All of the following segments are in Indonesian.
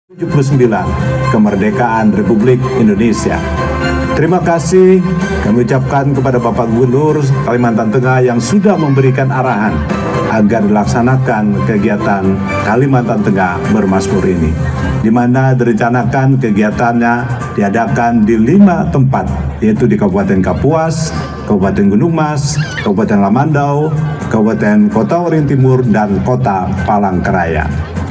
79 Kemerdekaan Republik Indonesia. Terima kasih kami ucapkan kepada Bapak Gubernur Kalimantan Tengah yang sudah memberikan arahan agar dilaksanakan kegiatan Kalimantan Tengah Bermasmur ini, di mana direncanakan kegiatannya diadakan di 5 tempat, yaitu di Kabupaten Kapuas, Kabupaten Gunung Mas, Kabupaten Lamandau, Kabupaten Kota Waringin Timur, dan Kota Palangkaraya.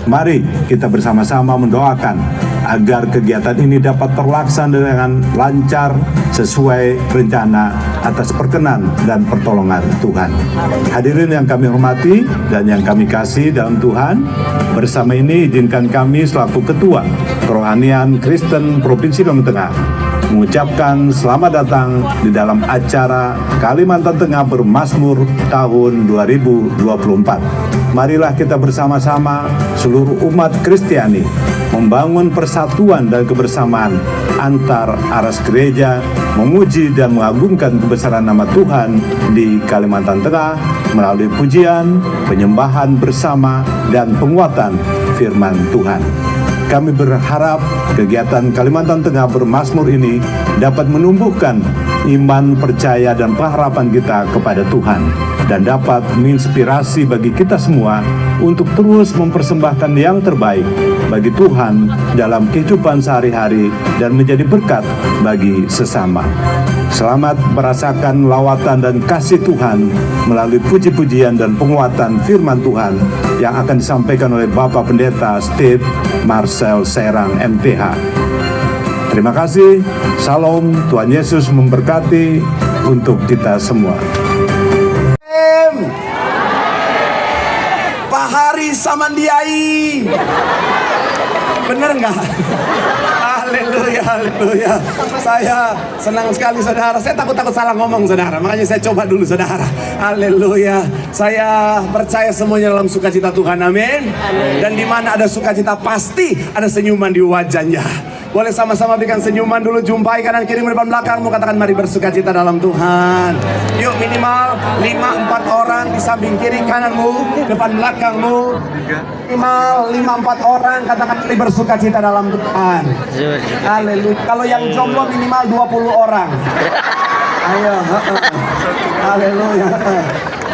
Mari kita bersama-sama mendoakan agar kegiatan ini dapat terlaksana dengan lancar sesuai rencana atas perkenan dan pertolongan Tuhan. Hadirin yang kami hormati dan yang kami kasih dalam Tuhan, bersama ini izinkan kami selaku Ketua Kerohanian Kristen Provinsi Kalimantan Tengah mengucapkan selamat datang di dalam acara Kalimantan Tengah Bermasmur tahun 2024. Marilah kita bersama-sama seluruh umat Kristiani membangun persatuan dan kebersamaan antar aras gereja, memuji dan mengagungkan kebesaran nama Tuhan di Kalimantan Tengah melalui pujian, penyembahan bersama, dan penguatan firman Tuhan. Kami berharap kegiatan Kalimantan Tengah Bermasmur ini dapat menumbuhkan iman, percaya, dan pengharapan kita kepada Tuhan, dan dapat menginspirasi bagi kita semua untuk terus mempersembahkan yang terbaik bagi Tuhan dalam kehidupan sehari-hari dan menjadi berkat bagi sesama. Selamat merasakan lawatan dan kasih Tuhan melalui puji-pujian dan penguatan firman Tuhan yang akan disampaikan oleh Bapak Pendeta Steve Marcel Serang MTH. Terima kasih. Salam, Tuhan Yesus memberkati untuk kita semua. Pak Hari Samandiai, bener nggak? Haleluya, haleluya. Saya senang sekali saudara. Saya takut salah ngomong saudara, makanya saya coba dulu saudara. Haleluya. Saya percaya semuanya dalam sukacita Tuhan, amin. Dan di mana ada sukacita pasti ada senyuman di wajahnya. Boleh sama-sama berikan senyuman dulu, jumpai kanan kiri depan belakangmu, katakan mari bersukacita dalam Tuhan. Yuk minimal 5-4 orang di samping kiri kananmu, depan belakangmu. Minimal 5-4 orang, katakan mari bersukacita dalam Tuhan. Haleluya. Kalau yang jomblo minimal 20 orang. Ayo, haleluya.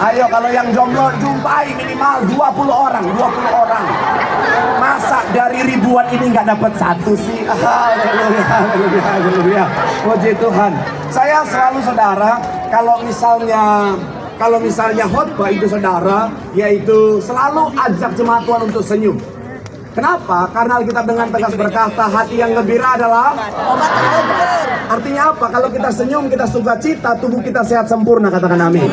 Ayo kalau yang jomblo jumpai minimal 20 orang. Masa dari ribuan ini nggak dapat satu sih? Haleluya, haleluya, haleluya. Puji Tuhan. Saya selalu saudara, kalau misalnya khotbah itu saudara, yaitu selalu ajak jemaat Tuhan untuk senyum. Kenapa? Karena Alkitab dengan tegas berkata hati yang gembira adalah obat. Artinya apa? Kalau kita senyum, kita sukacita, tubuh kita sehat sempurna, katakan amin.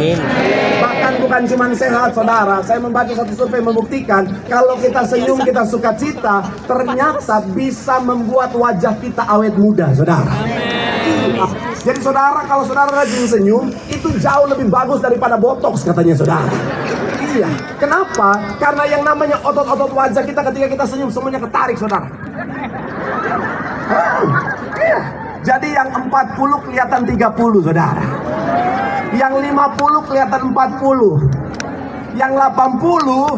Bahkan bukan cuma sehat saudara, saya membaca satu survei membuktikan kalau kita senyum, kita sukacita, ternyata bisa membuat wajah kita awet muda saudara. Jadi saudara, kalau saudara rajin senyum, itu jauh lebih bagus daripada botox katanya saudara. Iya, kenapa? Karena yang namanya otot-otot wajah kita ketika kita senyum semuanya ketarik saudara. Iya. Jadi yang 40 kelihatan 30 saudara. Yang 50 kelihatan 40. Yang 80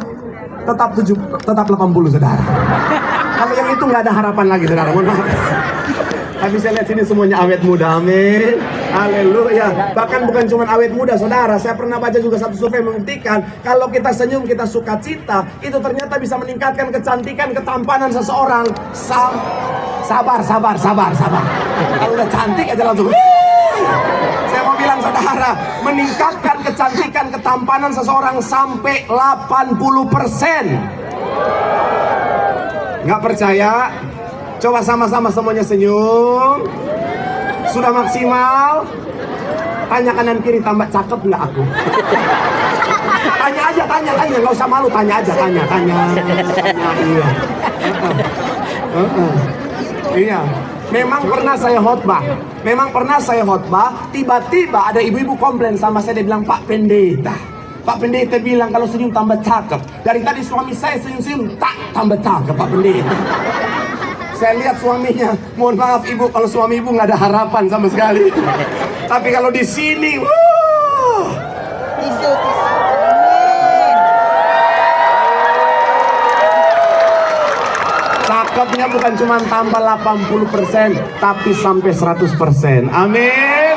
tetap 80 saudara. Kalau yang itu nggak ada harapan lagi saudara, mohon maaf. Tapi saya lihat sini semuanya awet muda, amin. Haleluya. Bahkan bukan cuma awet muda saudara, saya pernah baca juga satu survei membuktikan kalau kita senyum, kita sukacita, itu ternyata bisa meningkatkan kecantikan, ketampanan seseorang. Sabar. Kalau udah cantik aja langsung. Saya mau bilang saudara, meningkatkan kecantikan, ketampanan seseorang sampai 80%. Nggak percaya? Coba sama-sama semuanya senyum. Sudah maksimal. Tanya kanan kiri, tambah cakep nggak aku? Tanya aja, nggak usah malu, tanya aja. Iya. Iya. Memang pernah saya khotbah, tiba-tiba ada ibu-ibu komplain sama saya, dia bilang, Pak Pendeta bilang kalau senyum tambah cakep. Dari tadi suami saya senyum-senyum, tambah cakep Pak Pendeta. Saya lihat suaminya, mohon maaf ibu, kalau suami ibu nggak ada harapan sama sekali. Tapi kalau di sini, tisu. Cakepnya bukan cuma tambah 80%, tapi sampai 100%. Amin.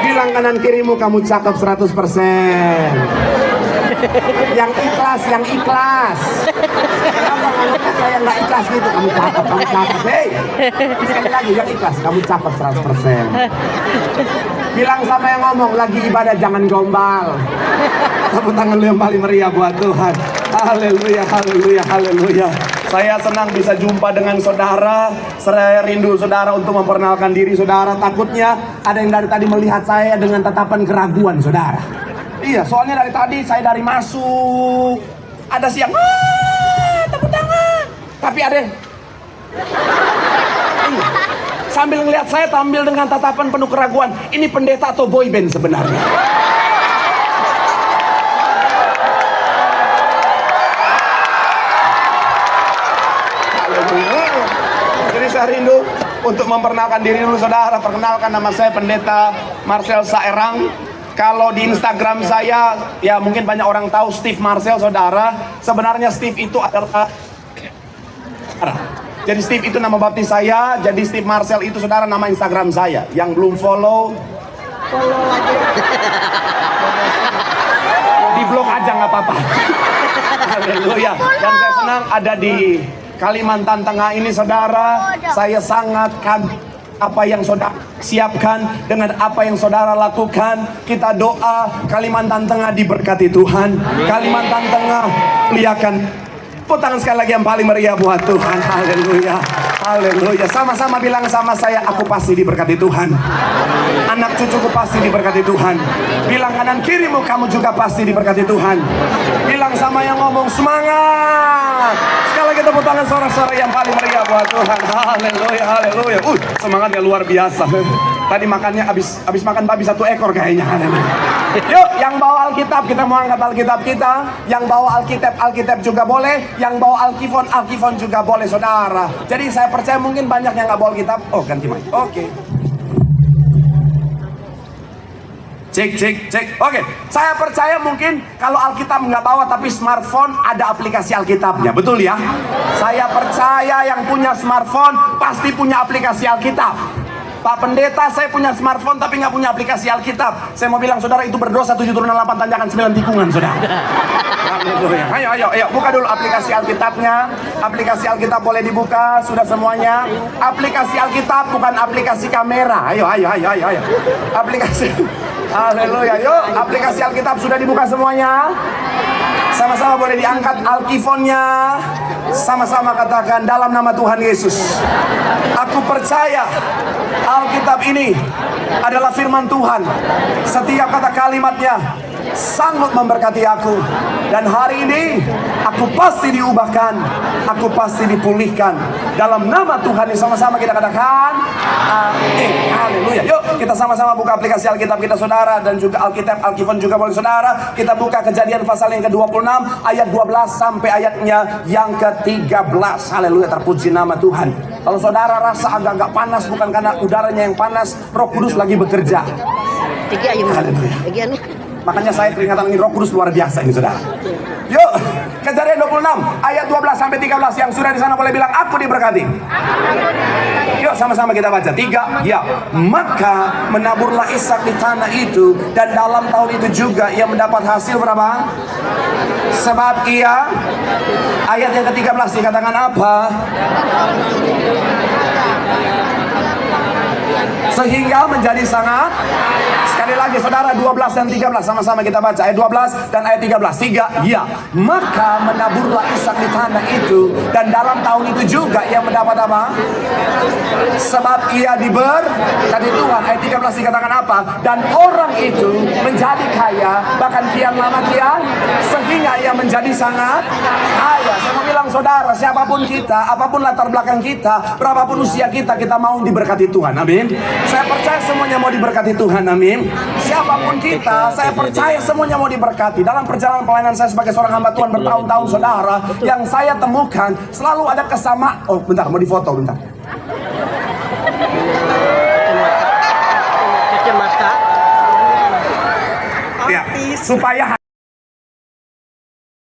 Bilang kanan kirimu, kamu cakep 100%. Yang ikhlas, yang ikhlas. Kenapa ngomongnya kayak nggak ikhlas gitu? Kamu cakep, kamu cakep. Hei, sekali lagi yang ikhlas, kamu cakep 100%. Bilang sama yang ngomong, lagi ibadah jangan gombal. Tepuk tangan lu yang paling meriah buat Tuhan. Haleluya, haleluya, haleluya. Saya senang bisa jumpa dengan saudara. Saya rindu saudara untuk memperkenalkan diri saudara. Takutnya ada yang dari tadi melihat saya dengan tatapan keraguan saudara. Iya, soalnya dari tadi saya dari masuk ada siang tepuk tangan. Tapi ada yang iya, sambil ngelihat saya tampil dengan tatapan penuh keraguan. Ini pendeta atau boyband sebenarnya? Jadi saya rindu untuk memperkenalkan diri dulu saudara. Perkenalkan, nama saya Pendeta Marcel Saerang. Kalau di Instagram saya, ya mungkin banyak orang tahu Steve Marcel saudara. Sebenarnya Steve itu adalah, jadi Steve itu nama baptis saya. Jadi Steve Marcel itu saudara nama Instagram saya. Yang belum follow di blog aja nggak apa-apa. Haleluya. Dan saya senang ada di Kalimantan Tengah ini saudara. Saya sangat kagum apa yang saudara siapkan dengan apa yang saudara lakukan. Kita doa Kalimantan Tengah diberkati Tuhan. Kalimantan Tengah muliakan. Tepuk tangan sekali lagi yang paling meriah buat Tuhan. Haleluya, haleluya. Sama-sama bilang sama saya, aku pasti diberkati Tuhan. Anak cucuku pasti diberkati Tuhan. Bilang kanan kirimu, kamu juga pasti diberkati Tuhan. Bilang sama yang ngomong, semangat. Sekali lagi tepuk tangan sorak-sorak yang paling meriah buat Tuhan. Haleluya, haleluya. Semangatnya luar biasa. Tadi makannya habis makan babi 1 ekor kayaknya. Yuk, yang bawa Alkitab, kita mau angkat Alkitab kita. Yang bawa Alkitab juga boleh. Yang bawa Alkifon juga boleh saudara. Jadi saya percaya mungkin banyak yang nggak bawa Alkitab. Oh, ganti mic. Oke. Cek. Oke, saya percaya mungkin kalau Alkitab nggak bawa tapi smartphone ada aplikasi Alkitabnya, betul ya? Saya percaya yang punya smartphone pasti punya aplikasi Alkitab. Pak Pendeta, saya punya smartphone tapi nggak punya aplikasi Alkitab. Saya mau bilang saudara itu berdosa 7 turunan 8 tanjakan 9 tikungan saudara. Ayo, buka dulu aplikasi Alkitabnya. Aplikasi Alkitab boleh dibuka, sudah semuanya. Aplikasi Alkitab bukan aplikasi kamera. Ayo. Aplikasi. Haleluya, yuk. Aplikasi Alkitab sudah dibuka semuanya. Sama-sama boleh diangkat Alkifonnya. Sama-sama katakan dalam nama Tuhan Yesus. Aku percaya Alkitab ini adalah firman Tuhan. Setiap kata kalimatnya sanggup memberkati aku. Dan hari ini aku pasti diubahkan, aku pasti dipulihkan. Dalam nama Tuhan ini sama-sama kita katakan amin. Haleluya. Yuk kita sama-sama buka aplikasi Alkitab kita saudara. Dan juga Alkitab, Alkifon juga boleh saudara. Kita buka Kejadian pasal yang ke-26 ayat 12 sampai ayatnya yang ke-13. Haleluya, terpuji nama Tuhan. Kalau saudara rasa agak-agak panas, bukan karena udaranya yang panas, Roh Kudus lagi bekerja. Haleluya. Makanya saya keringatan ini, Roh Kudus luar biasa ini saudara. Yuk, Kejadian 26 ayat 12 sampai 13. Yang sudah di sana boleh bilang aku diberkati. Yuk sama-sama kita baca. 3, ya. Maka menaburlah Ishak di tanah itu, dan dalam tahun itu juga ia mendapat hasil berapa? Sebab ia, ayat yang ke-13 dikatakan apa? Sehingga menjadi sangat. Sekali lagi saudara, 12 dan 13 sama-sama kita baca. Ayat 12 dan ayat 13. 3, ya. Maka menaburlah Ishak di tanah itu, dan dalam tahun itu juga ia mendapat apa? Sebab ia diberkati Tuhan. Ayat 13 dikatakan apa? Dan orang itu menjadi kaya, bahkan kian lama kian, sehingga ia menjadi sangat kaya. Saya mau bilang saudara, siapapun kita, apapun latar belakang kita, berapapun usia kita, kita mau diberkati Tuhan. Amin. Saya percaya semuanya mau diberkati Tuhan. Amin. Siapapun kita, saya percaya semuanya mau diberkati. Dalam perjalanan pelayanan saya sebagai seorang hamba Tuhan bertahun-tahun saudara, yang saya temukan selalu ada kesamaan. Oh bentar, mau difoto bentar. Ya, supaya